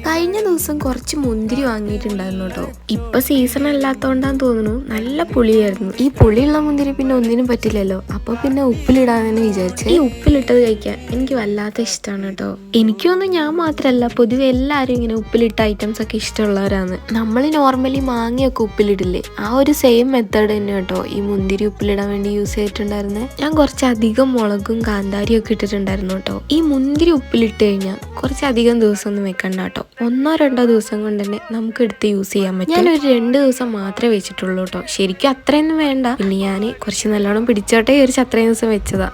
കഴിഞ്ഞ ദിവസം കുറച്ച് മുന്തിരി വാങ്ങിയിട്ടുണ്ടായിരുന്നു കേട്ടോ. ഇപ്പൊ സീസൺ അല്ലാത്തോണ്ടാന്ന് തോന്നുന്നു, നല്ല പുളിയായിരുന്നു. ഈ പുളിയുള്ള മുന്തിരി പിന്നെ ഒന്നിനും പറ്റില്ലല്ലോ, അപ്പൊ പിന്നെ ഉപ്പിലിടാന്ന് വിചാരിച്ചു. ഈ ഉപ്പിലിട്ടത് കഴിക്കാൻ എനിക്ക് വല്ലാത്ത ഇഷ്ടമാണ് കേട്ടോ. എനിക്കൊന്നും ഞാൻ മാത്രല്ല, പൊതുവെ എല്ലാരും ഇങ്ങനെ ഉപ്പിലിട്ട ഐറ്റംസ് ഒക്കെ ഇഷ്ടമുള്ളവരാണ്. നമ്മൾ നോർമലി മാങ്ങയൊക്കെ ഉപ്പിലിടില്ലേ, ആ ഒരു സെയിം മെത്തേഡ് തന്നെ കേട്ടോ ഈ മുന്തിരി ഉപ്പിലിടാൻ വേണ്ടി യൂസ് ചെയ്തിട്ടുണ്ടായിരുന്നത്. ഞാൻ കുറച്ചധികം മുളകും കാന്താരിയും ഒക്കെ ഇട്ടിട്ടുണ്ടായിരുന്നു കേട്ടോ. ഈ മുന്തിരി ഉപ്പിലിട്ട് കഴിഞ്ഞാൽ കുറച്ചധികം ദിവസം ഒന്നും വെക്കണ്ട കേട്ടോ, 1-2 ദിവസം കൊണ്ട് തന്നെ നമുക്ക് എടുത്ത് യൂസ് ചെയ്യാൻ പറ്റും. ഞാനൊരു 2 ദിവസം മാത്രമേ വെച്ചിട്ടുള്ളൂ കേട്ടോ. ശരിക്കും അത്രയൊന്നും വേണ്ട, പിന്നെ ഞാൻ കുറച്ച് നല്ലോണം പിടിച്ചോട്ടെ വിചാരിച്ച് അത്രയും ദിവസം വെച്ചതാ.